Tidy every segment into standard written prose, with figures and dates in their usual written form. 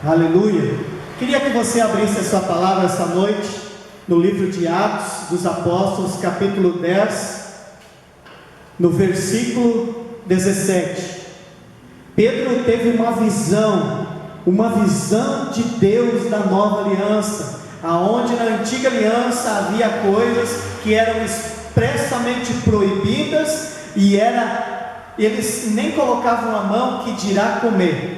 Aleluia. Queria que você abrisse a sua palavra essa noite no livro de Atos dos Apóstolos, capítulo 10, no versículo 17. Pedro teve uma visão de Deus da nova aliança, aonde na antiga aliança havia coisas que eram expressamente proibidas e eles nem colocavam a mão, que dirá comer,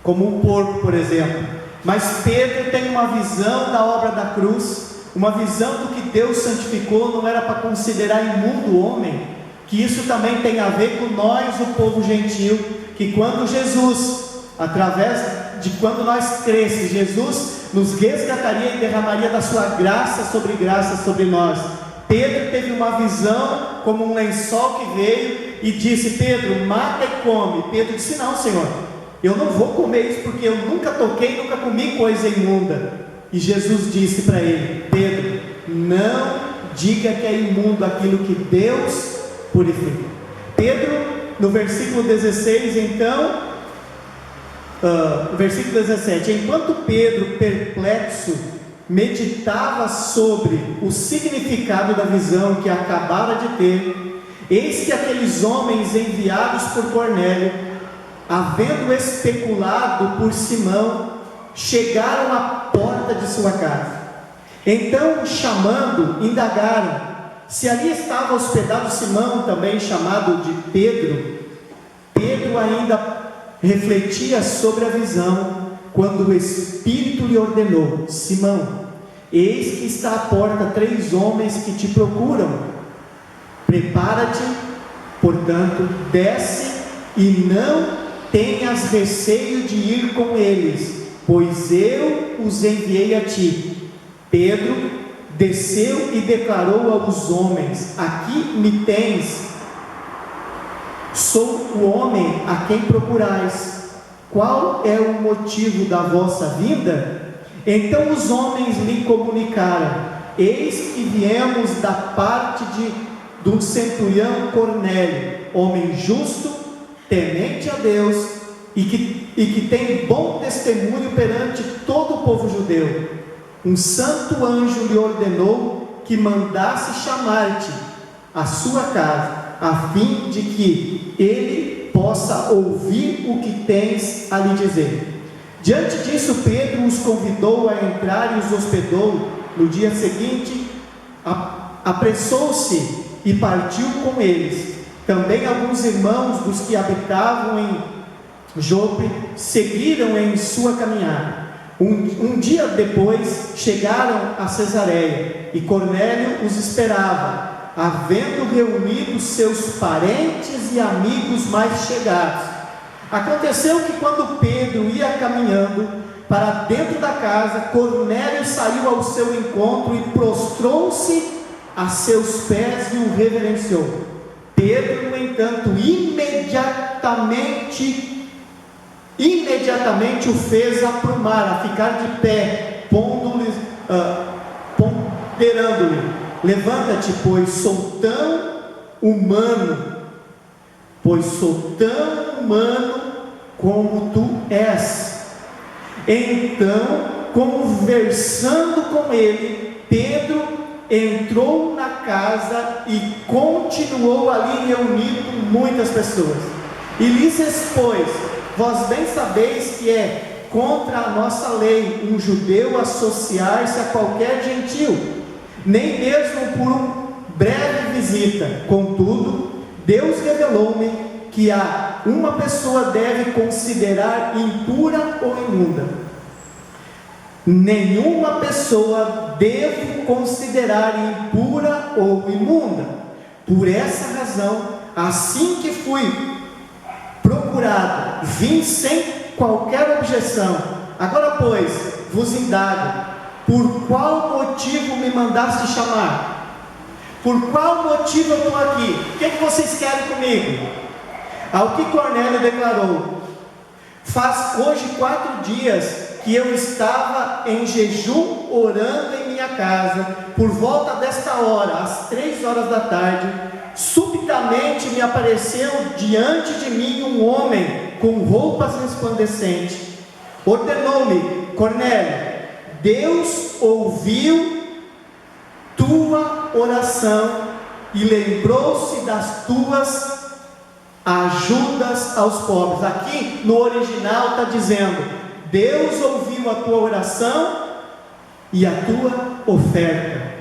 como um porco, por exemplo. Mas Pedro tem uma visão da obra da cruz, uma visão do que Deus santificou. Não era para considerar imundo o homem, que isso também tem a ver com nós, o povo gentil, que quando Jesus, quando nós crescemos, Jesus nos resgataria e derramaria da sua graça sobre nós. Pedro teve uma visão como um lençol que veio e disse: Pedro, mata e come. Pedro disse: não, Senhor, eu não vou comer isso, porque eu nunca comi coisa imunda. E Jesus disse para ele: Pedro, não diga que é imundo aquilo que Deus purifica. Pedro, no versículo 16, versículo 17: enquanto Pedro, perplexo, meditava sobre o significado da visão que acabara de ter, eis que aqueles homens enviados por Cornélio, havendo especulado por Simão, chegaram à porta de sua casa. Então, chamando, indagaram se ali estava hospedado Simão, também chamado de Pedro. Pedro ainda refletia sobre a visão, quando o Espírito lhe ordenou: Simão, eis que está à porta 3 homens que te procuram. Prepara-te, portanto, desce e não tenhas receio de ir com eles, pois eu os enviei a ti. Pedro desceu e declarou aos homens: aqui me tens, sou o homem a quem procurais. Qual é o motivo da vossa vinda? Então os homens lhe comunicaram: eis que viemos da parte do centurião Cornélio, homem justo, temente a Deus, e que tem bom testemunho perante todo o povo judeu. Um santo anjo lhe ordenou que mandasse chamar-te à sua casa, a fim de que ele possa ouvir o que tens a lhe dizer. Diante disso, Pedro os convidou a entrar e os hospedou. No dia seguinte, apressou-se e partiu com eles. Também alguns irmãos dos que habitavam em Jope seguiram em sua caminhada. Um dia depois chegaram a Cesareia, e Cornélio os esperava, havendo reunido seus parentes e amigos mais chegados. Aconteceu que quando Pedro ia caminhando para dentro da casa, Cornélio saiu ao seu encontro e prostrou-se a seus pés e o reverenciou. Pedro, no entanto, imediatamente o fez aprumar, a ficar de pé, ponderando-lhe: levanta-te, pois sou tão humano como tu és. Então, conversando com ele, Pedro entrou na casa e continuou ali reunido com muitas pessoas, e lhes expôs: vós bem sabeis que é contra a nossa lei um judeu associar-se a qualquer gentil, nem mesmo por uma breve visita. Contudo, Deus revelou-me que uma pessoa deve considerar impura ou imunda. Nenhuma pessoa deve considerar impura ou imunda. Por essa razão, assim que fui procurado, vim sem qualquer objeção. Agora, pois, vos indago: por qual motivo me mandaste chamar? Por qual motivo eu estou aqui? O que vocês querem comigo? Ao que Cornélio declarou: faz hoje 4 dias que eu estava em jejum, orando em minha casa. Por volta desta hora, às 3 horas da tarde, subitamente me apareceu diante de mim um homem com roupas resplandecentes. ordenou-me: Cornélio, Deus ouviu tua oração e lembrou-se das tuas ajudas aos pobres. Aqui no original está dizendo: Deus ouviu a tua oração e a tua oferta.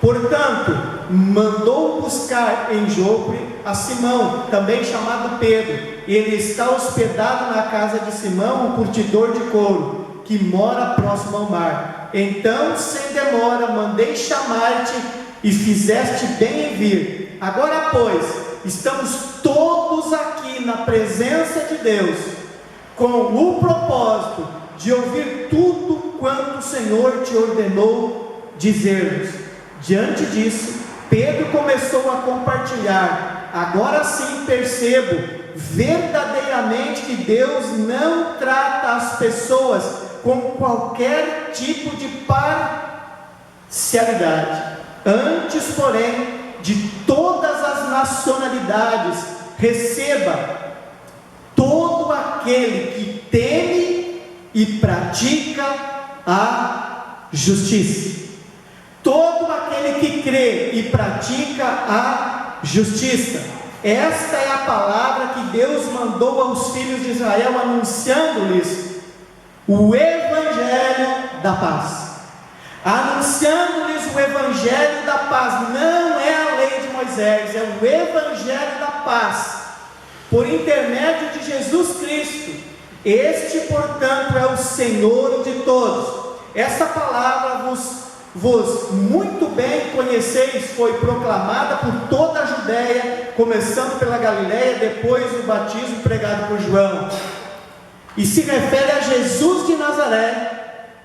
Portanto, mandou buscar em Jope a Simão, também chamado Pedro. Ele está hospedado na casa de Simão, um curtidor de couro, que mora próximo ao mar. Então, sem demora, mandei chamar-te e fizeste bem em vir. Agora, pois, estamos todos aqui na presença de Deus, com o propósito de ouvir tudo quanto o Senhor te ordenou dizer-nos. Diante disso, Pedro começou a compartilhar: agora sim percebo verdadeiramente que Deus não trata as pessoas com qualquer tipo de parcialidade. Antes, porém, de todas as nacionalidades, receba todo aquele que teme e pratica a justiça. Todo aquele que crê e pratica a justiça. Esta é a palavra que Deus mandou aos filhos de Israel, anunciando-lhes o Evangelho da paz. Anunciando-lhes o Evangelho da paz. Não é a lei de Moisés, é o Evangelho da paz, por intermédio de Jesus Cristo. Este, portanto, é o Senhor de todos. Essa palavra vos muito bem conheceis, foi proclamada por toda a Judéia, começando pela Galiléia, depois o batismo pregado por João, e se refere a Jesus de Nazaré,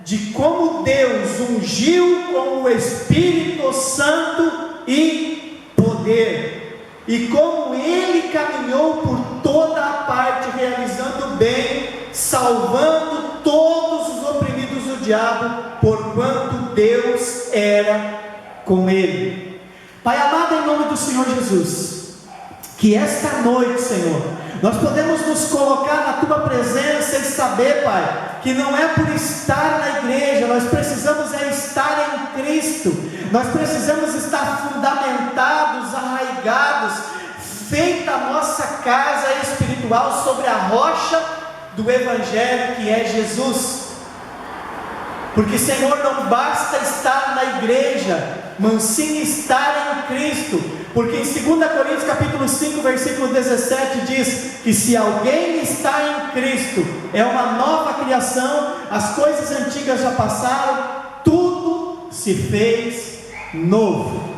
de como Deus ungiu com o Espírito Santo e poder, e como Ele caminhou por toda a parte, realizando bem, salvando todos os oprimidos do diabo, porquanto Deus era com ele. Pai amado, em nome do Senhor Jesus, que esta noite, Senhor, nós podemos nos colocar na Tua presença e saber, Pai, que não é por estar na igreja, nós precisamos estar em Cristo, nós precisamos estar fundamentados, arraigados, feita a nossa casa espiritual sobre a rocha do Evangelho, que é Jesus. Porque, Senhor, não basta estar na igreja, mas sim estar em Cristo. Porque em 2 Coríntios capítulo 5, versículo 17 diz que se alguém está em Cristo, é uma nova criação, as coisas antigas já passaram, tudo se fez novo.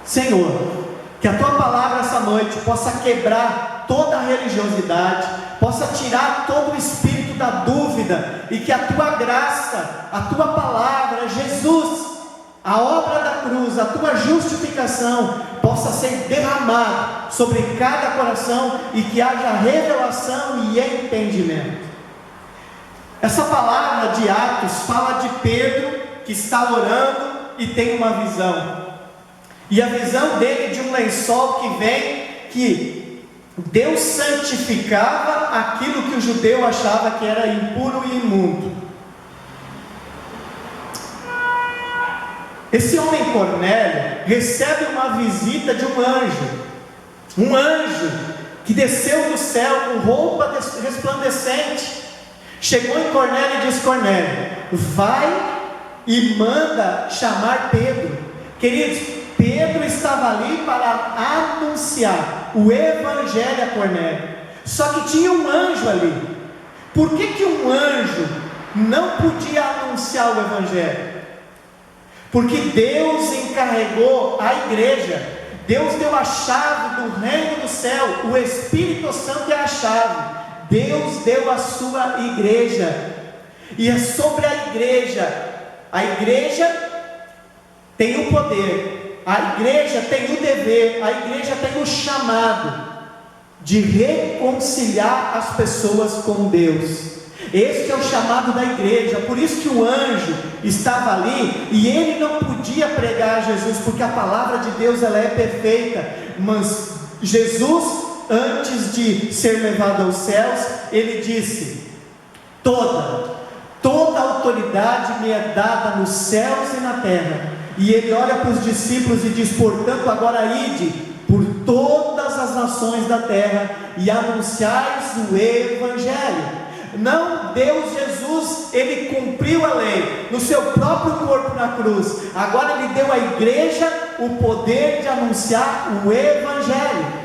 Senhor, que a Tua palavra essa noite possa quebrar toda a religiosidade, possa tirar todo o espírito da dúvida, e que a Tua graça, a Tua palavra, Jesus, a obra da cruz, a Tua justificação, possa ser derramada sobre cada coração, e que haja revelação e entendimento. Essa palavra de Atos fala de Pedro, que está orando e tem uma visão, e a visão dele de um lençol que vem, que Deus santificava aquilo que o judeu achava que era impuro e imundo. Esse homem Cornélio recebe uma visita de um anjo que desceu do céu com roupa resplandecente, chegou em Cornélio e disse: Cornélio, vai e manda chamar Pedro. Queridos, Pedro estava ali para anunciar o Evangelho a Cornélio, só que tinha um anjo ali. Por que um anjo não podia anunciar o Evangelho? Porque Deus encarregou a igreja, Deus deu a chave do reino do céu, o Espírito Santo é a chave, Deus deu a sua igreja, e é sobre a igreja tem o poder, a igreja tem o dever, a igreja tem o chamado de reconciliar as pessoas com Deus. Este é o chamado da igreja. Por isso que o anjo estava ali, e ele não podia pregar Jesus, porque a palavra de Deus ela é perfeita, mas Jesus, antes de ser levado aos céus, ele disse: toda autoridade me é dada nos céus e na terra. E ele olha para os discípulos e diz: portanto, agora ide por todas as nações da terra e anunciais o Evangelho. Não, Deus Jesus, ele cumpriu a lei no seu próprio corpo na cruz. Agora ele deu à igreja o poder de anunciar o Evangelho.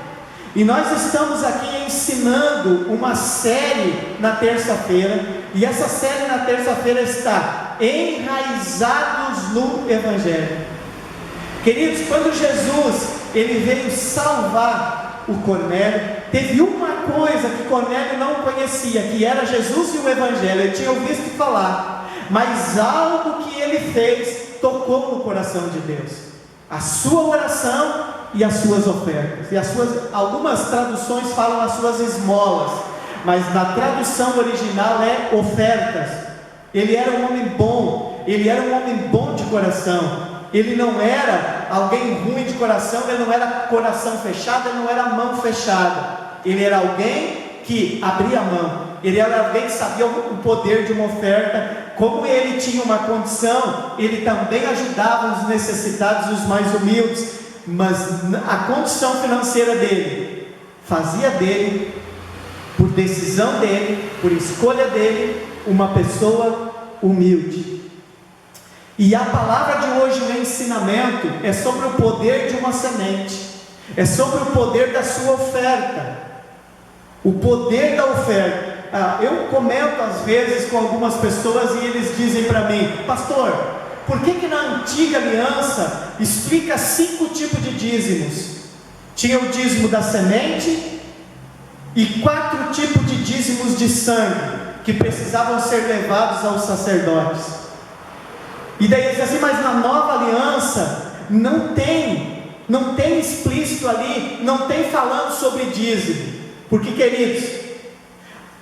E nós estamos aqui ensinando uma série na terça-feira, e essa série na terça-feira está enraizados no Evangelho. Queridos, quando Jesus ele veio salvar o Cornélio, teve uma coisa que Cornélio não conhecia, que era Jesus e o Evangelho. Ele tinha ouvido falar, mas algo que ele fez tocou no coração de Deus: a sua oração e as suas ofertas. E algumas traduções falam as suas esmolas, mas na tradução original é ofertas. Ele era um homem bom, ele era um homem bom de coração. Ele não era alguém ruim de coração, ele não era coração fechado, ele não era mão fechada. Ele era alguém que abria a mão, ele era alguém que sabia o poder de uma oferta. Como ele tinha uma condição, ele também ajudava os necessitados, os mais humildes. Mas a condição financeira dele fazia dele, por decisão dele, por escolha dele, uma pessoa humilde. E a palavra de hoje no ensinamento é sobre o poder de uma semente, é sobre o poder da sua oferta, o poder da oferta. Eu comento às vezes com algumas pessoas e eles dizem para mim: pastor, por que na antiga aliança explica 5 tipos de dízimos? Tinha o dízimo da semente e 4 tipos de dízimos de sangue, que precisavam ser levados aos sacerdotes. E daí ele diz assim: mas na nova aliança não tem explícito ali, não tem falando sobre dízimo. Porque, queridos,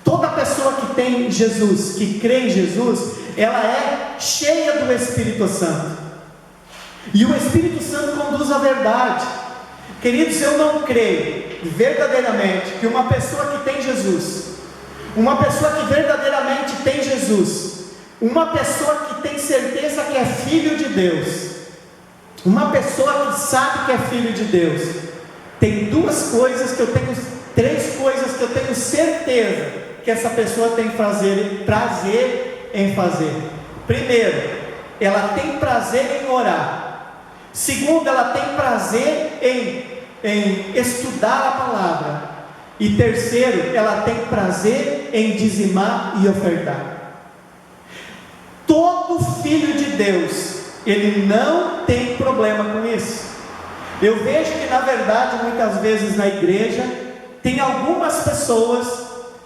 toda pessoa que tem Jesus, que crê em Jesus, ela é cheia do Espírito Santo, e o Espírito Santo conduz à verdade. Queridos, eu não creio verdadeiramente que uma pessoa que tem Jesus, uma pessoa que verdadeiramente tem Jesus, uma pessoa que tem certeza que é filho de Deus, uma pessoa que sabe que é filho de Deus, tem 3 coisas que eu tenho certeza que essa pessoa tem prazer em fazer. Primeiro, ela tem prazer em orar. Segundo, ela tem prazer em estudar a palavra. E terceiro, ela tem prazer em dizimar e ofertar. Todo filho de Deus, ele não tem problema com isso. Eu vejo que na verdade, muitas vezes na igreja, tem algumas pessoas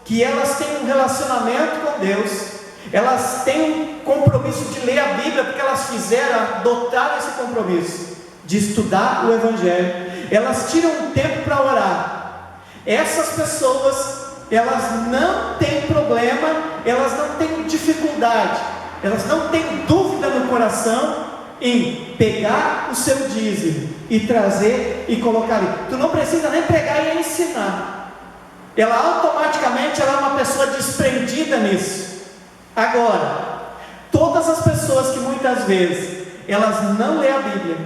que elas têm um relacionamento com Deus, elas têm um compromisso de ler a Bíblia, porque elas adotaram esse compromisso de estudar o Evangelho, elas tiram um tempo para orar. Essas pessoas, elas não têm problema, elas não têm dificuldade, elas não têm dúvida no coração em pegar o seu dízimo e trazer e colocar ali. Tu não precisa nem pegar e ensinar, ela automaticamente é uma pessoa desprendida nisso. Agora, todas as pessoas que muitas vezes elas não lêem a Bíblia,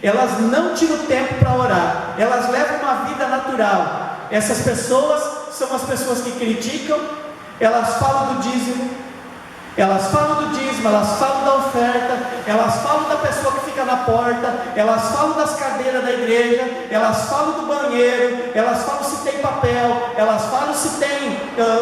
elas não tiram tempo para orar, elas levam uma vida natural, essas pessoas são as pessoas que criticam, elas falam do dízimo, elas falam da oferta, elas falam da pessoa que fica na porta, elas falam das cadeiras da igreja, elas falam do banheiro, elas falam se tem papel, elas falam se tem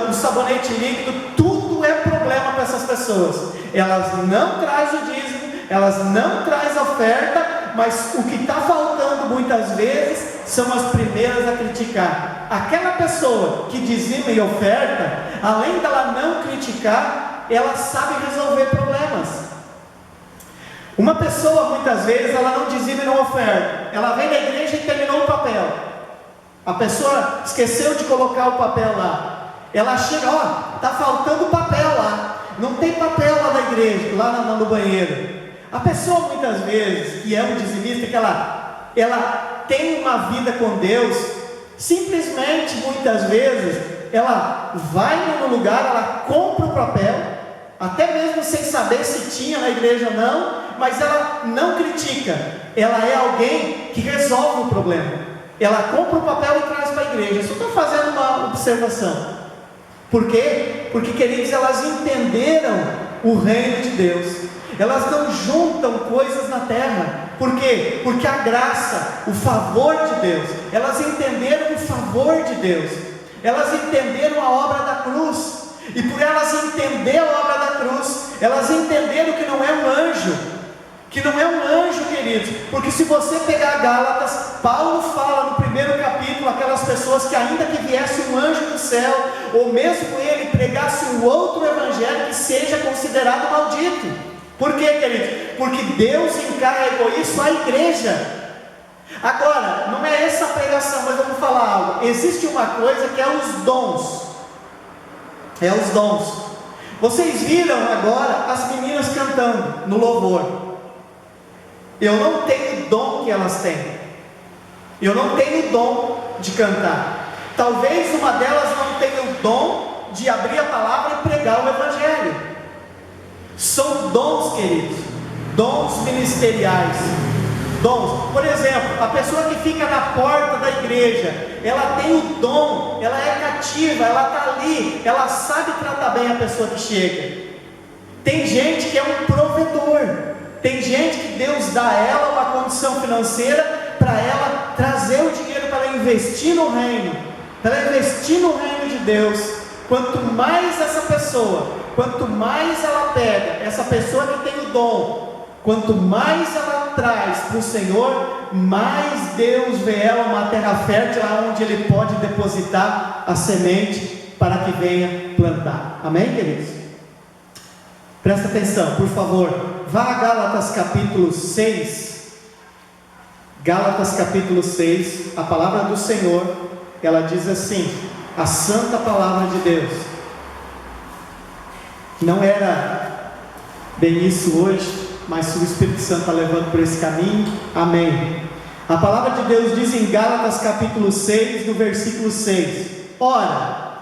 um sabonete líquido. Tudo é problema para essas pessoas. Elas não trazem o dízimo, elas não trazem a oferta, mas o que está faltando muitas vezes são as primeiras a criticar. Aquela pessoa que dizima e oferta, além dela não criticar, ela sabe resolver problemas. Uma pessoa muitas vezes ela não dizima e não oferta, ela vem na igreja e terminou o papel, a pessoa esqueceu de colocar o papel lá, ela chega, está faltando papel lá, não tem papel lá na igreja, lá no banheiro. A pessoa muitas vezes que é um dizimista, que ela tem uma vida com Deus, simplesmente muitas vezes ela vai no lugar, ela compra o papel, até mesmo sem saber se tinha na igreja ou não, mas ela não critica, ela é alguém que resolve o problema. Ela compra o papel e traz para a igreja. Eu só estou fazendo uma observação. Por quê? Porque, queridos, elas entenderam o reino de Deus. Elas não juntam coisas na terra. Por quê? Porque a graça, o favor de Deus, elas entenderam o favor de Deus. Elas entenderam a obra da cruz. E por elas entender a obra da cruz, elas entenderam que não é um anjo. Que não é um anjo, queridos, porque se você pegar Gálatas, Paulo fala no primeiro capítulo, aquelas pessoas que ainda que viesse um anjo do céu, ou mesmo ele pregasse um outro evangelho, que seja considerado maldito. Por quê, queridos? Porque Deus encarregou isso à igreja. Agora, não é essa a pregação, mas eu vou falar algo. Existe uma coisa que é os dons. É os dons. Vocês viram agora as meninas cantando no louvor. Eu não tenho o dom que elas têm. Eu não tenho o dom de cantar. Talvez uma delas não tenha o dom de abrir a palavra e pregar o evangelho. São dons, queridos. Dons ministeriais. Dons. Por exemplo, a pessoa que fica na porta da igreja, ela tem o dom, ela é cativa, ela está ali, ela sabe tratar bem a pessoa que chega. Tem gente que é um provedor. Tem gente que Deus dá a ela uma condição financeira para ela trazer o dinheiro para ela investir no reino, para ela investir no reino de Deus. Quanto mais essa pessoa, quanto mais ela pega, essa pessoa que tem o dom, quanto mais ela traz para o Senhor, mais Deus vê ela uma terra fértil onde Ele pode depositar a semente para que venha plantar. Amém, queridos? Presta atenção, por favor. Vá a Gálatas capítulo 6. Gálatas capítulo 6. A palavra do Senhor, ela diz assim, a santa palavra de Deus. Não era bem isso hoje, mas se o Espírito Santo está levando por esse caminho, amém. A palavra de Deus diz em Gálatas capítulo 6, no versículo 6. Ora,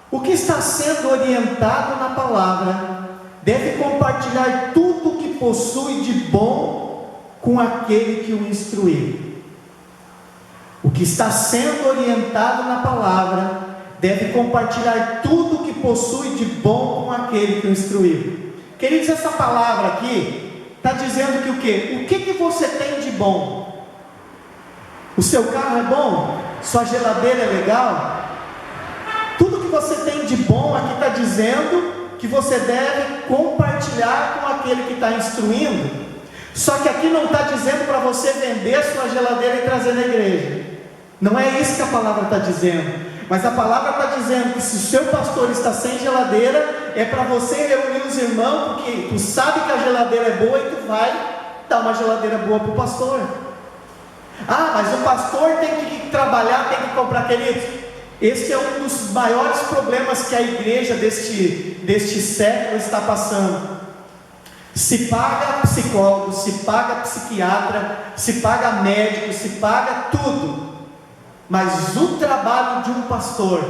o que está sendo orientado na palavra deve compartilhar tudo que possui de bom com aquele que o instruiu. O que está sendo orientado na palavra deve compartilhar tudo que possui de bom com aquele que o instruiu. Queridos, essa palavra aqui está dizendo que o quê? O que você tem de bom? O seu carro é bom? Sua geladeira é legal? Tudo que você tem de bom aqui está dizendo que você deve compartilhar com aquele que está instruindo. Só que aqui não está dizendo para você vender sua geladeira e trazer na igreja. Não é isso que a palavra está dizendo. Mas a palavra está dizendo que se o seu pastor está sem geladeira, é para você reunir os irmãos, porque tu sabe que a geladeira é boa e tu vai dar uma geladeira boa para o pastor. Ah, mas o pastor tem que trabalhar, tem que comprar, queridos. Esse é um dos maiores problemas que a igreja deste século está passando. Se paga psicólogo, se paga psiquiatra, se paga médico, se paga tudo. Mas o trabalho de um pastor,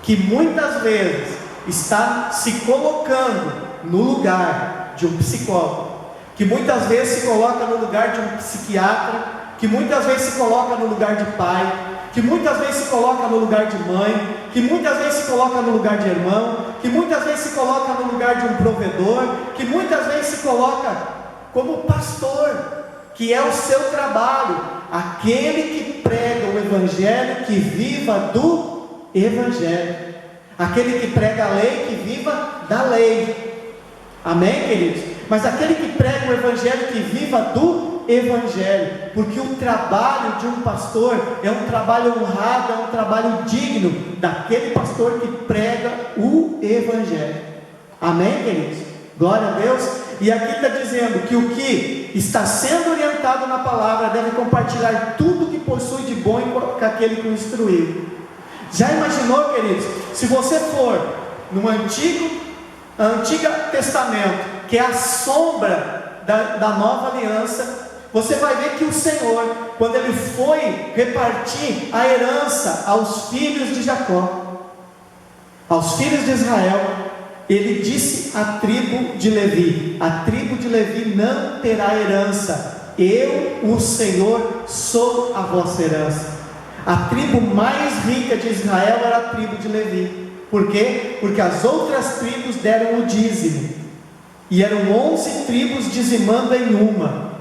que muitas vezes está se colocando no lugar de um psicólogo, que muitas vezes se coloca no lugar de um psiquiatra, que muitas vezes se coloca no lugar de pai, que muitas vezes se coloca no lugar de mãe, que muitas vezes se coloca no lugar de irmão, que muitas vezes se coloca no lugar de um provedor, que muitas vezes se coloca como pastor, que é o seu trabalho, aquele que prega o evangelho, que viva do evangelho, aquele que prega a lei, que viva da lei. Amém, queridos? Mas aquele que prega o evangelho, que viva do evangelho, porque o trabalho de um pastor é um trabalho honrado, é um trabalho digno daquele pastor que prega o evangelho. Amém, queridos? Glória a Deus. E aqui está dizendo que o que está sendo orientado na palavra deve compartilhar tudo que possui de bom com aquele que o instruiu. Já imaginou, queridos, se você for no Antigo Testamento, que é a sombra da nova aliança, você vai ver que o Senhor, quando Ele foi repartir a herança aos filhos de Jacó, aos filhos de Israel, ele disse à tribo de Levi: a tribo de Levi não terá herança, eu, o Senhor, sou a vossa herança. A tribo mais rica de Israel era a tribo de Levi. Por quê? Porque as outras tribos deram o dízimo, e eram 11 tribos dizimando em uma.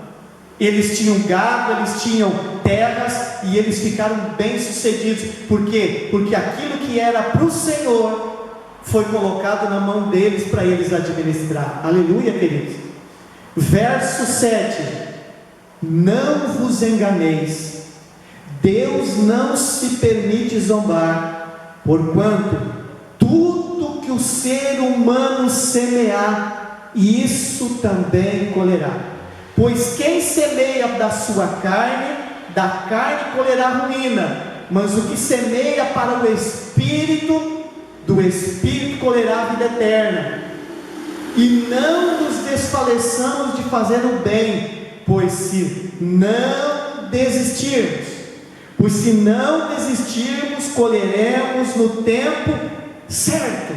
Eles tinham gado, eles tinham terras, e eles ficaram bem sucedidos. Por quê? Porque aquilo que era para o Senhor foi colocado na mão deles para eles administrar. Aleluia, queridos. Verso 7: não vos enganeis, Deus não se permite zombar, porquanto tudo que o ser humano semear, isso também colherá. Pois quem semeia da sua carne, da carne colherá ruína, mas o que semeia para o Espírito, do Espírito colherá a vida eterna. E não nos desfaleçamos de fazer o bem, pois se não desistirmos, colheremos no tempo certo.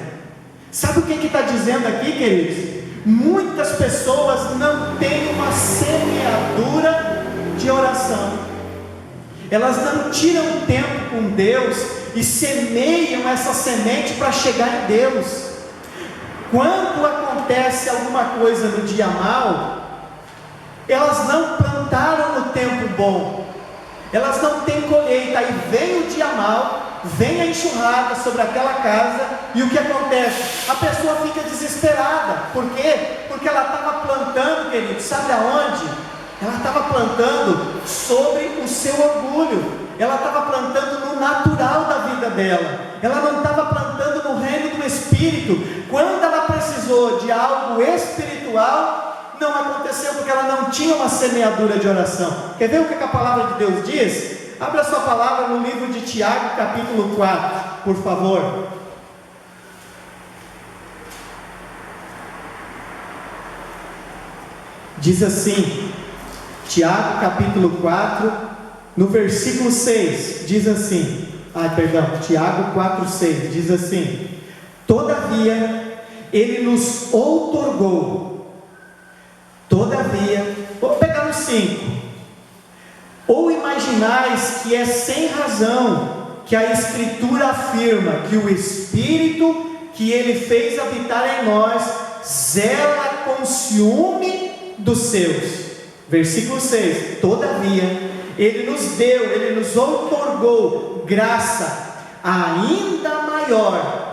Sabe o que está dizendo aqui, queridos? Muitas pessoas não têm uma semeadura de oração. Elas não tiram tempo com Deus e semeiam essa semente para chegar em Deus. Quando acontece alguma coisa no dia mau, elas não plantaram no tempo bom, elas não têm colheita. Aí vem o dia mau, vem a enxurrada sobre aquela casa, e o que acontece? A pessoa fica desesperada. Por quê? Porque ela estava plantando, querido, sabe aonde? Ela estava plantando sobre o seu orgulho, ela estava plantando no natural da vida dela, ela não estava plantando no reino do Espírito. Quando ela precisou de algo espiritual, não aconteceu, porque ela não tinha uma semeadura de oração. Quer ver o que a palavra de Deus diz? Abra a sua palavra no livro de Tiago, capítulo 4, por favor. Diz assim, Tiago capítulo 4, no versículo 6, diz assim, Tiago 4, 6, diz assim: todavia, ele nos outorgou, vou pegar no 5, ou imaginais que é sem razão que a Escritura afirma que o Espírito que ele fez habitar em nós, zela com ciúme dos seus. Versículo 6, todavia, ele nos deu, ele nos outorgou graça ainda maior.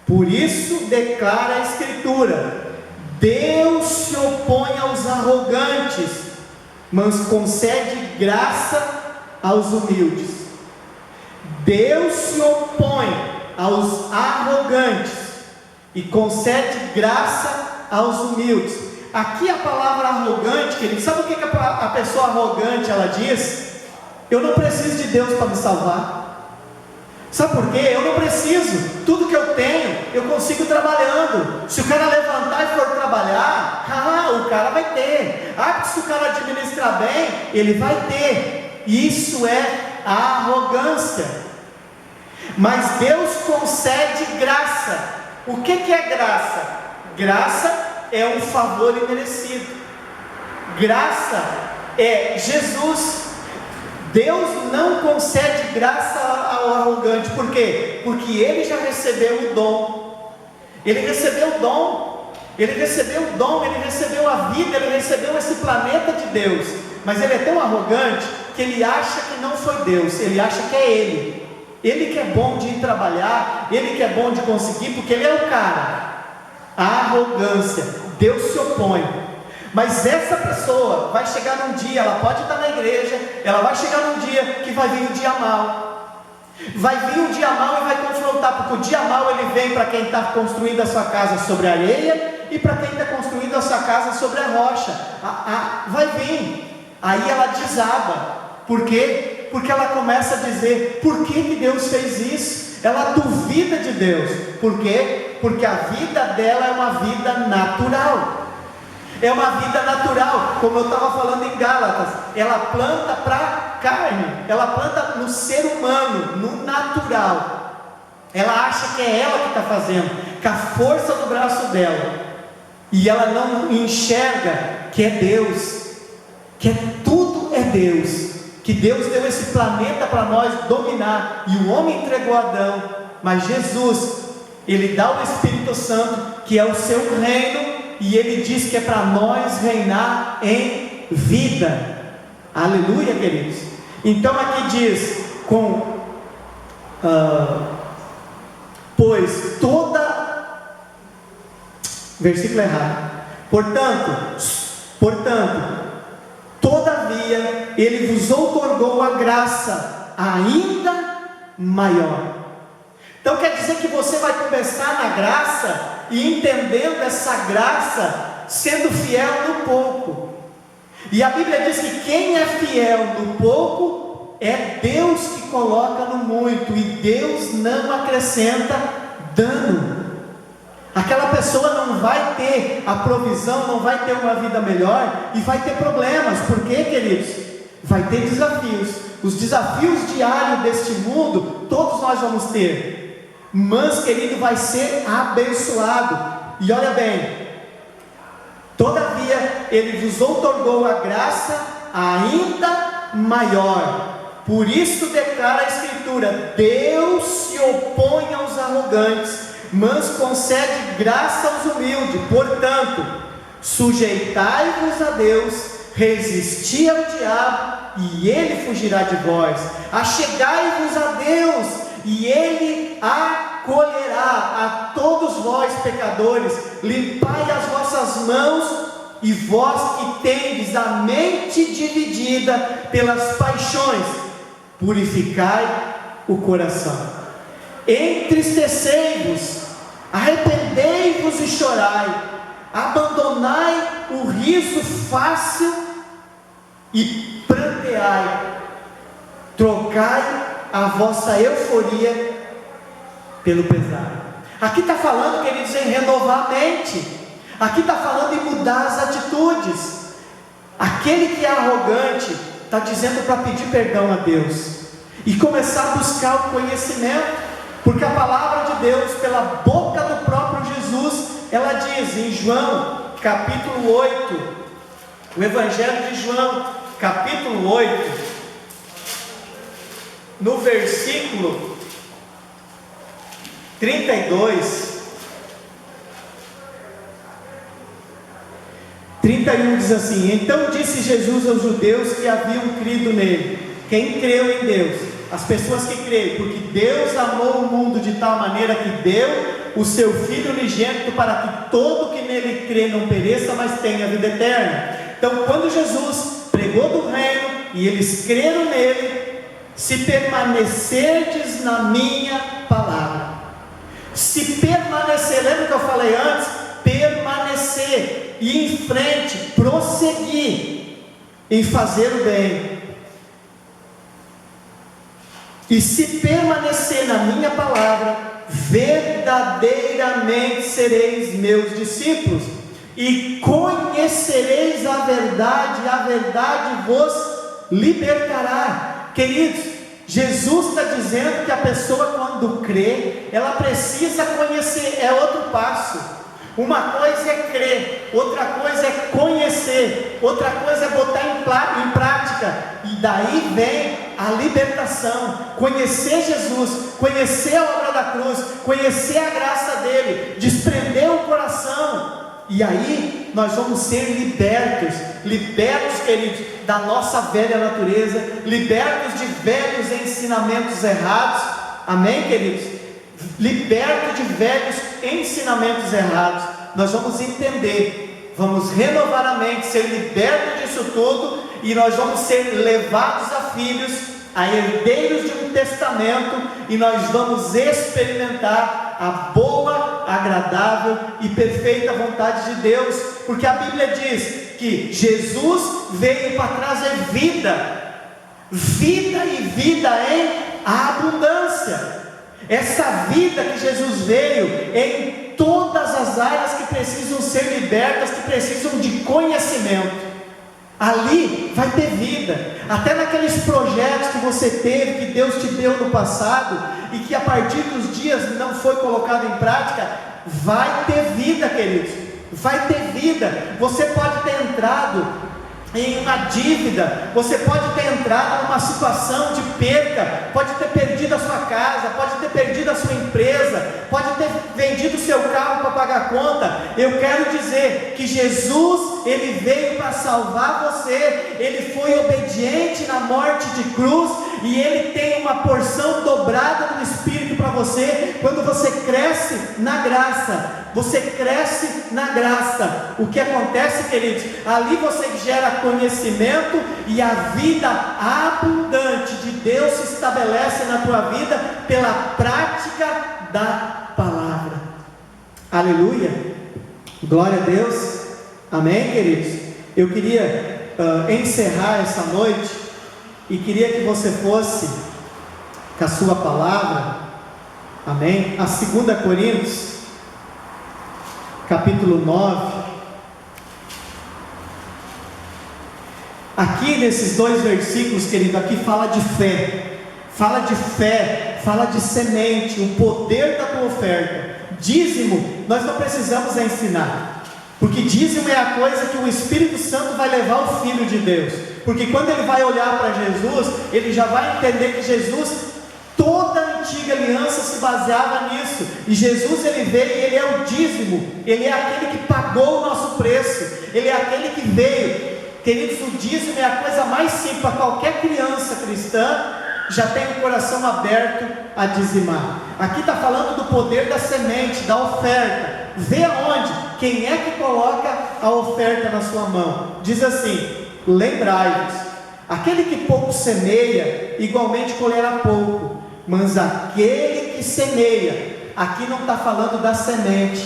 Por isso declara a Escritura: Deus se opõe aos arrogantes, mas concede graça aos humildes. Deus se opõe aos arrogantes e concede graça aos humildes. Aqui a palavra arrogante, querido, sabe o que a pessoa arrogante ela diz? Eu não preciso de Deus para me salvar. Sabe por quê? Eu não preciso, tudo que eu tenho, eu consigo trabalhando. Se o cara levantar e for trabalhar, o cara vai ter. Se o cara administrar bem, ele vai ter. Isso é a arrogância. Mas Deus concede graça. O que é graça? Graça é um favor imerecido. Graça é Jesus. Deus não concede graça ao arrogante. Por quê? Porque ele já recebeu o dom. Ele recebeu o dom, ele recebeu a vida, ele recebeu esse planeta de Deus. Mas ele é tão arrogante que ele acha que não foi Deus, ele acha que é ele. Ele que é bom de ir trabalhar, ele que é bom de conseguir, porque ele é o cara. A arrogância, Deus se opõe. Mas essa pessoa vai chegar num dia, ela pode estar na igreja, ela vai chegar num dia que vai vir um dia mau. Vai vir um dia mau e vai confrontar, porque o dia mau ele vem para quem está construindo a sua casa sobre a areia e para quem está construindo a sua casa sobre a rocha. Vai vir. Aí ela desaba. Por quê? Porque ela começa a dizer: por que Deus fez isso? Ela duvida de Deus. Por quê? Porque a vida dela é uma vida natural. É uma vida natural, como eu estava falando em Gálatas. Ela planta para carne, ela planta no ser humano, no natural. Ela acha que é ela que está fazendo, com a força do braço dela. E ela não enxerga que é Deus, que tudo é Deus, que Deus deu esse planeta para nós dominar, e o homem entregou Adão, mas Jesus, Ele dá o Espírito Santo, que é o seu reino, e Ele diz que é para nós reinar em vida. Aleluia, queridos. Então aqui diz, pois toda, versículo errado, portanto, todavia, Ele vos outorgou a graça ainda maior. Então quer dizer que você vai começar na graça, e entendendo essa graça, sendo fiel no pouco. E a Bíblia diz que quem é fiel no pouco, é Deus que coloca no muito, e Deus não acrescenta dano. Aquela pessoa não vai ter a provisão, não vai ter uma vida melhor, e vai ter problemas. Por quê, queridos? Vai ter desafios. Os desafios diários deste mundo, todos nós vamos ter. Mas, querido, vai ser abençoado. E olha bem, todavia, Ele vos outorgou a graça ainda maior. Por isso declara a Escritura: Deus se opõe aos arrogantes, mas concede graça aos humildes. Portanto, sujeitai-vos a Deus, resisti ao diabo, e ele fugirá de vós. Achegai-vos a Deus, e ele acolherá a todos vós, pecadores. Limpai as vossas mãos, e vós que tendes a mente dividida pelas paixões, purificai o coração. Entristecei-vos, arrependei-vos e chorai, abandonai o riso fácil e pranteai, trocai a vossa euforia pelo pesar. Aqui está falando, queridos, em renovar a mente. Aqui está falando em mudar as atitudes. Aquele que é arrogante está dizendo para pedir perdão a Deus e começar a buscar o conhecimento, porque a palavra de Deus, pela boca do próprio Jesus, ela diz em João capítulo 8, o Evangelho de João capítulo 8, no versículo 32, 31 diz assim: então disse Jesus aos judeus que haviam crido nele. Quem creu em Deus? As pessoas que creem, porque Deus amou o mundo de tal maneira que deu o seu Filho unigênito, para que todo que nele crê não pereça, mas tenha vida eterna. Então, quando Jesus pregou do reino, e eles creram nele: se permanecerdes na minha palavra. Se permanecer, lembra que eu falei antes? Permanecer, ir em frente, prosseguir em fazer o bem. E se permanecer na minha palavra, verdadeiramente sereis meus discípulos, e conhecereis a verdade vos libertará. Queridos, Jesus está dizendo que a pessoa, quando crê, ela precisa conhecer. É outro passo. Uma coisa é crer, outra coisa é conhecer, outra coisa é botar em prática, e daí vem a libertação. Conhecer Jesus, conhecer a obra da cruz, conhecer a graça dele, desprender o coração, e aí nós vamos ser libertos, queridos, da nossa velha natureza, libertos de velhos ensinamentos errados. Amém, queridos? Liberto de velhos ensinamentos errados. Nós vamos entender, vamos renovar a mente, ser libertos disso tudo, e nós vamos ser levados a filhos, a herdeiros de um testamento, e nós vamos experimentar a boa, agradável e perfeita vontade de Deus, porque a Bíblia diz que Jesus veio para trazer vida e vida em abundância. Essa vida que Jesus veio em todas as áreas que precisam ser libertas, que precisam de conhecimento. Ali vai ter vida. Até naqueles projetos que você teve, que Deus te deu no passado, e que a partir dos dias não foi colocado em prática, vai ter vida, queridos, vai ter vida. Você pode ter entrado em uma dívida, você pode ter entrado numa situação de perca, pode ter perdido a sua casa, pode ter perdido a sua empresa, pode ter vendido o seu carro para pagar a conta. Eu quero dizer que Jesus, Ele veio para salvar você, Ele foi obediente na morte de cruz, e Ele tem uma porção dobrada do Espírito para você. Quando você cresce na graça, você cresce na graça, o que acontece, queridos? Ali você gera conhecimento, e a vida abundante de Deus se estabelece na tua vida pela prática da palavra. Aleluia, glória a Deus, amém, queridos? Eu queria encerrar essa noite, e queria que você fosse com a sua palavra, amém, a 2 Coríntios, capítulo 9, aqui nesses 2 versículos, querido, aqui fala de fé, fala de semente, o poder da tua oferta. Dízimo, nós não precisamos ensinar, porque dízimo é a coisa que o Espírito Santo vai levar ao Filho de Deus, porque quando ele vai olhar para Jesus, ele já vai entender que Jesus, toda a antiga aliança se baseava nisso, e Jesus, ele veio, e ele é o dízimo, ele é aquele que pagou o nosso preço, ele é aquele que veio. Queridos, o dízimo é a coisa mais simples. Para qualquer criança cristã, já tem o coração aberto a dizimar. Aqui está falando do poder da semente, da oferta. Vê aonde, quem é que coloca a oferta na sua mão. Diz assim: lembrai-vos, aquele que pouco semeia, igualmente colherá pouco, mas aquele que semeia, aqui não está falando da semente,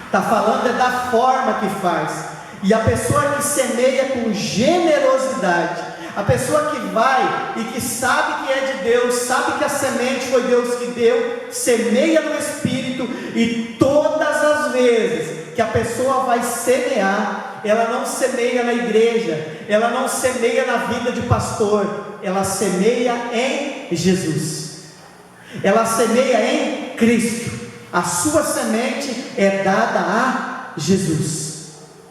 está falando da forma que faz. E a pessoa que semeia com generosidade, a pessoa que vai e que sabe que é de Deus, sabe que a semente foi Deus que deu, semeia no Espírito, e todas as vezes que a pessoa vai semear, ela não semeia na igreja, ela não semeia na vida de pastor, ela semeia em Jesus, ela semeia em Cristo. A sua semente é dada a Jesus,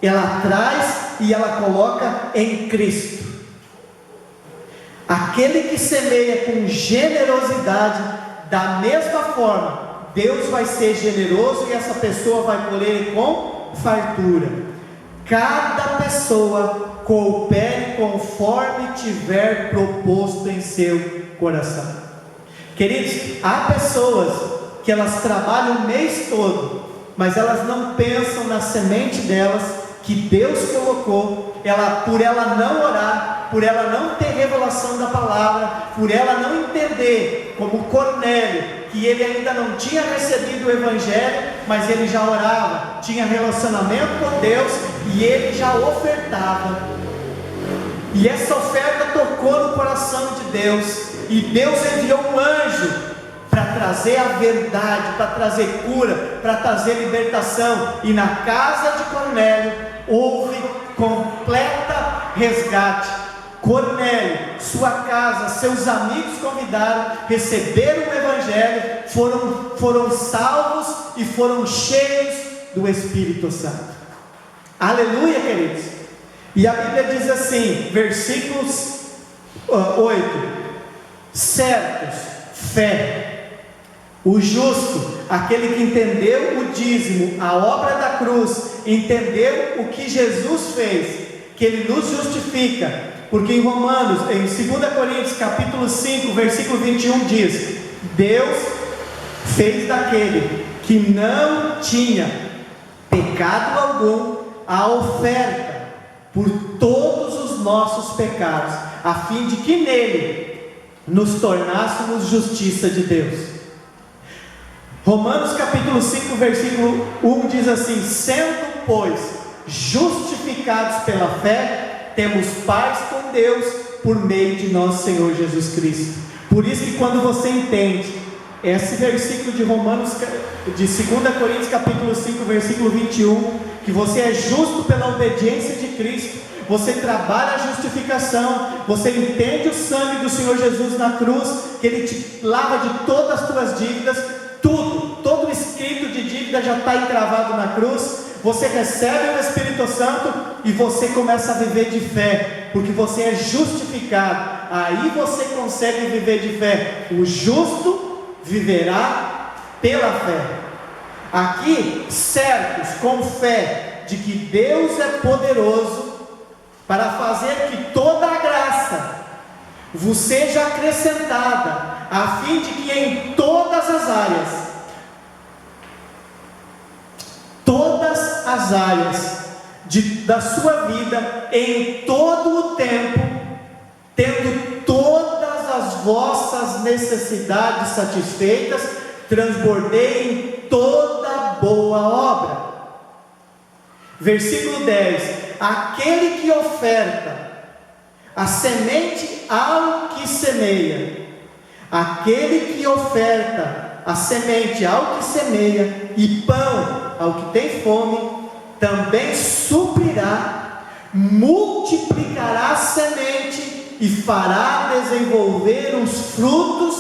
ela traz e ela coloca em Cristo. Aquele que semeia com generosidade, da mesma forma, Deus vai ser generoso, e essa pessoa vai colher com fartura. Cada pessoa coopere conforme tiver proposto em seu coração. Queridos, há pessoas que elas trabalham o mês todo, mas elas não pensam na semente delas, que Deus colocou, por ela não orar, por ela não ter revelação da palavra, por ela não entender, como Cornélio, que ele ainda não tinha recebido o Evangelho, mas ele já orava, tinha relacionamento com Deus, e ele já ofertava, e essa oferta tocou no coração de Deus, e Deus enviou um anjo para trazer a verdade, para trazer cura, para trazer libertação, e na casa de Cornélio houve completa resgate. Cornélio, sua casa, seus amigos convidaram, receberam o Evangelho, foram salvos e foram cheios do Espírito Santo. Aleluia, queridos. E a Bíblia diz assim, versículos 8: certos, fé. O justo, aquele que entendeu o dízimo, a obra da cruz, entendeu o que Jesus fez, que Ele nos justifica, porque em Romanos, em 2 Coríntios capítulo 5, versículo 21 diz: Deus fez daquele que não tinha pecado algum a oferta por todos os nossos pecados, a fim de que nele nos tornássemos justiça de Deus. Romanos capítulo 5, versículo 1 diz assim: sendo, pois, justificados pela fé, temos paz com Deus por meio de nosso Senhor Jesus Cristo. Por isso que quando você entende esse versículo de Romanos, de 2 Coríntios capítulo 5, versículo 21, que você é justo pela obediência de Cristo, você trabalha a justificação, você entende o sangue do Senhor Jesus na cruz, que Ele te lava de todas as tuas dívidas, todo o escrito de dívida já está encravado na cruz. Você recebe o Espírito Santo e você começa a viver de fé, porque você é justificado. Aí você consegue viver de fé. O justo viverá pela fé. Aqui, certos, com fé de que Deus é poderoso para fazer que toda a graça vos seja acrescentada, a fim de que em todas as áreas da sua vida, em todo o tempo, tendo todas as vossas necessidades satisfeitas, transbordeiem em toda boa obra. Versículo 10: aquele que oferta a semente ao que semeia, aquele que oferta a semente ao que semeia e pão ao que tem fome, também suprirá, multiplicará a semente e fará desenvolver os frutos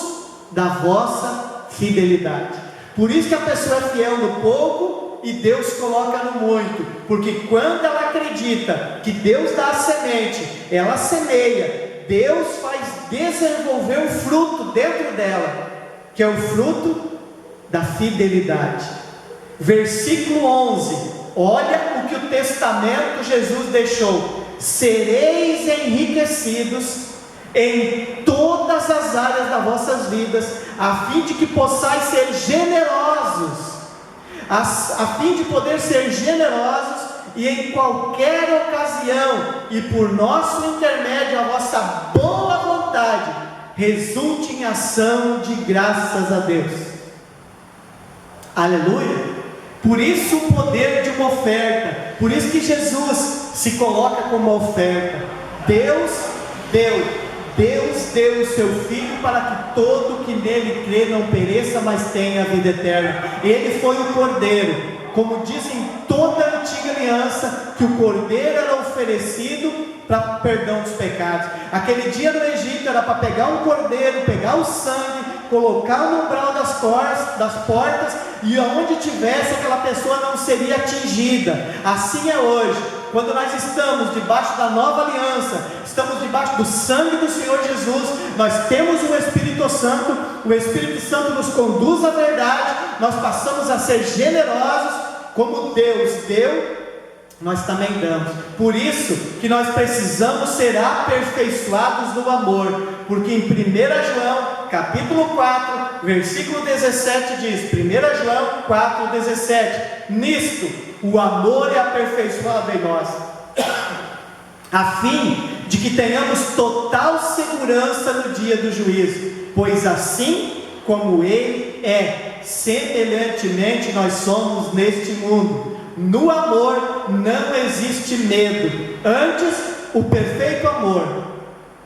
da vossa fidelidade. Por isso que a pessoa é fiel no pouco e Deus coloca no muito, porque quando ela acredita que Deus dá a semente, ela semeia, Deus faz desenvolver o fruto dentro dela, que é o fruto da fidelidade. Versículo 11, olha o que o testamento Jesus deixou: sereis enriquecidos em todas as áreas das vossas vidas, a fim de que possais ser generosos, a fim de poder ser generosos, e em qualquer ocasião, e por nosso intermédio, a vossa boa vontade resulte em ação de graças a Deus. Aleluia! Por isso o poder de uma oferta, por isso que Jesus se coloca como uma oferta. Deus deu o seu Filho para que todo que nele crê não pereça, mas tenha a vida eterna. Ele foi o Cordeiro, como diz em toda a antiga aliança, que o Cordeiro era oferecido para perdão dos pecados. Aquele dia no Egito era para pegar um cordeiro, pegar o sangue, colocar no umbral das portas, e aonde tivesse, aquela pessoa não seria atingida. Assim é hoje, quando nós estamos debaixo da nova aliança, estamos debaixo do sangue do Senhor Jesus, nós temos o Espírito Santo, o Espírito Santo nos conduz à verdade, nós passamos a ser generosos, como Deus deu, nós também damos. Por isso que nós precisamos ser aperfeiçoados no amor, porque em 1 João capítulo 4, versículo 17 diz, 1 João 4, 17, nisto o amor é aperfeiçoado em nós, a fim de que tenhamos total segurança no dia do juízo, pois assim como Ele é, semelhantemente nós somos neste mundo. No amor não existe medo, antes o perfeito amor.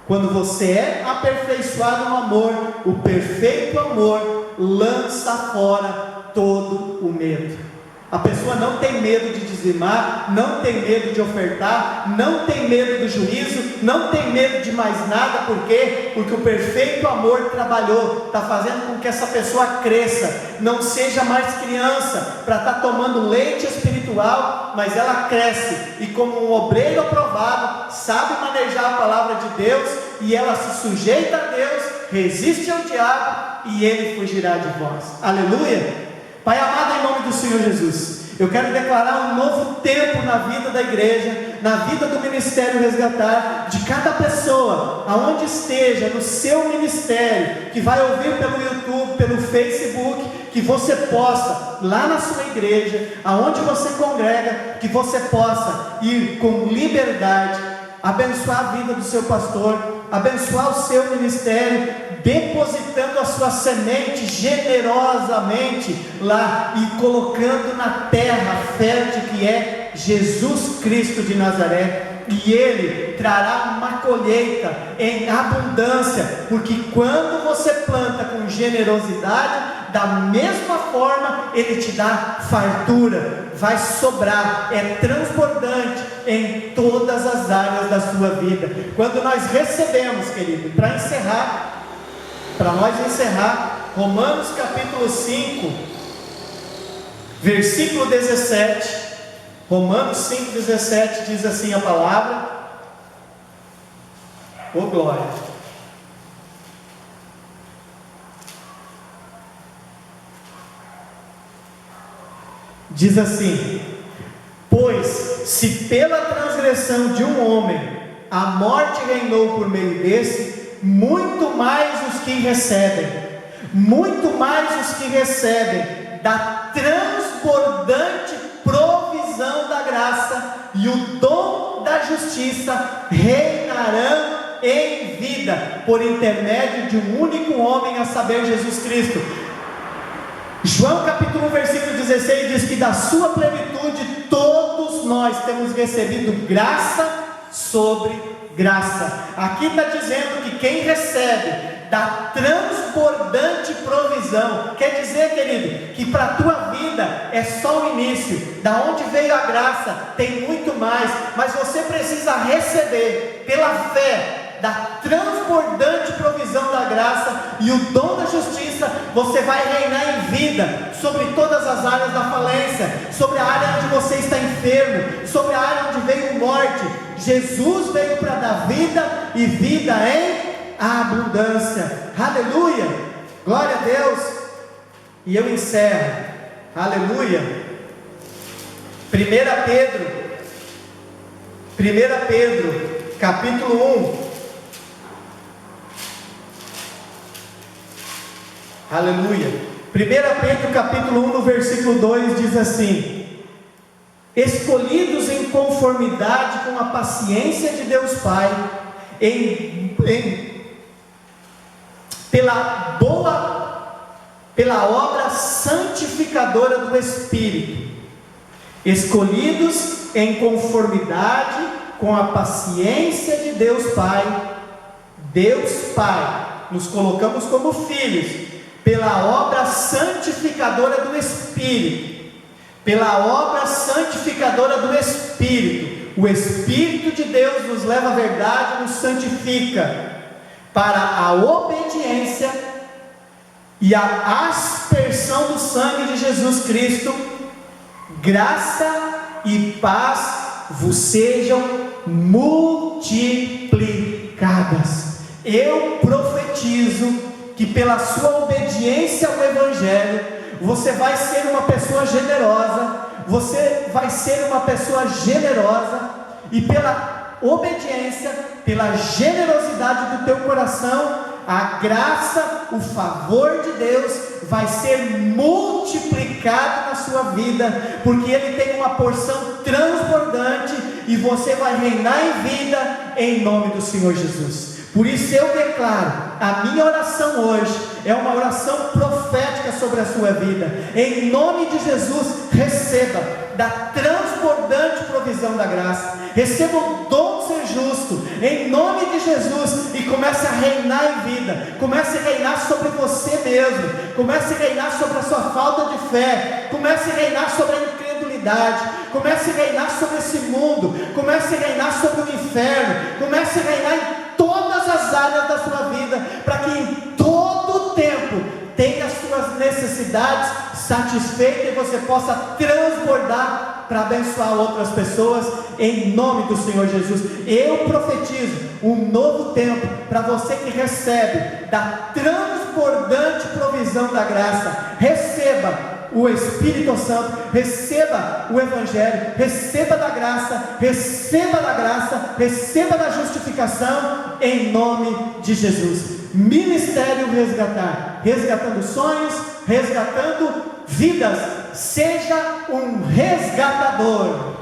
Quando você é aperfeiçoado no amor, o perfeito amor lança fora todo o medo. A pessoa não tem medo de dizimar, não tem medo de ofertar, não tem medo do juízo, não tem medo de mais nada. Por quê? Porque o perfeito amor trabalhou, está fazendo com que essa pessoa cresça, não seja mais criança, para estar tomando leite espiritual, mas ela cresce, e como um obreiro aprovado, sabe manejar a palavra de Deus, e ela se sujeita a Deus, resiste ao diabo, e ele fugirá de vós. Aleluia! Pai amado, em nome do Senhor Jesus, eu quero declarar um novo tempo na vida da igreja, na vida do Ministério Resgatar, de cada pessoa, aonde esteja, no seu ministério, que vai ouvir pelo YouTube, pelo Facebook, que você possa, lá na sua igreja, aonde você congrega, que você possa ir com liberdade, abençoar a vida do seu pastor, abençoar o seu ministério, depositando a sua semente generosamente lá e colocando na terra fértil que é Jesus Cristo de Nazaré, e Ele trará uma colheita em abundância, porque quando você planta com generosidade, da mesma forma Ele te dá fartura, vai sobrar, é transbordante em todas as áreas da sua vida. Quando nós recebemos, querido, para nós encerrar, Romanos capítulo 5, versículo 17, Romanos 5, 17 diz assim a palavra, ô glória. Diz assim: pois se pela transgressão de um homem a morte reinou por meio desse, muito mais os que recebem da transbordante provisão da graça e o dom da justiça reinarão em vida, por intermédio de um único homem, a saber, Jesus Cristo. João capítulo 1, versículo 16 diz que da sua plenitude todos nós temos recebido graça sobre graça. Aqui está dizendo que quem recebe da transbordante provisão, quer dizer, querido, que para a tua vida é só o início. Da onde veio a graça tem muito mais, mas você precisa receber pela fé da transbordante provisão da graça e o dom da justiça. Você vai reinar em vida sobre todas as áreas da falência, sobre a área onde você está enfermo, sobre a área onde veio morte. Jesus veio para dar vida e vida em abundância. Aleluia, glória a Deus. E eu encerro, aleluia, 1 Pedro capítulo 1, aleluia. 1 Pedro capítulo 1, no versículo 2 diz assim: escolhidos em conformidade com a paciência de Deus Pai, pela obra santificadora do Espírito, escolhidos em conformidade com a paciência de Deus Pai. Deus Pai, nos colocamos como filhos, pela obra santificadora do Espírito, pela obra santificadora do Espírito. O Espírito de Deus nos leva à verdade, nos santifica para a obediência e a aspersão do sangue de Jesus Cristo. Graça e paz vos sejam multiplicadas. Eu profetizo que pela sua obediência ao Evangelho, você vai ser uma pessoa generosa, e pela obediência, pela generosidade do teu coração, a graça, o favor de Deus vai ser multiplicado na sua vida, porque Ele tem uma porção transbordante, e você vai reinar em vida, em nome do Senhor Jesus. Por isso eu declaro, a minha oração hoje é uma oração profética sobre a sua vida. Em nome de Jesus, receba da transbordante provisão da graça, receba o dom de ser justo, em nome de Jesus, e comece a reinar em vida, comece a reinar sobre você mesmo, comece a reinar sobre a sua falta de fé, comece a reinar sobre a incredulidade, comece a reinar sobre esse mundo, comece a reinar sobre o inferno, comece a reinar em todas as áreas da sua vida, para que em todo tempo tenha as suas necessidades satisfeitas e você possa transbordar para abençoar outras pessoas, em nome do Senhor Jesus. Eu profetizo um novo tempo para você que recebe da transbordante provisão da graça. Receba o Espírito Santo, receba o Evangelho, receba da graça, receba da justificação, em nome de Jesus. Ministério Resgatar, resgatando sonhos, resgatando vidas. Seja um resgatador.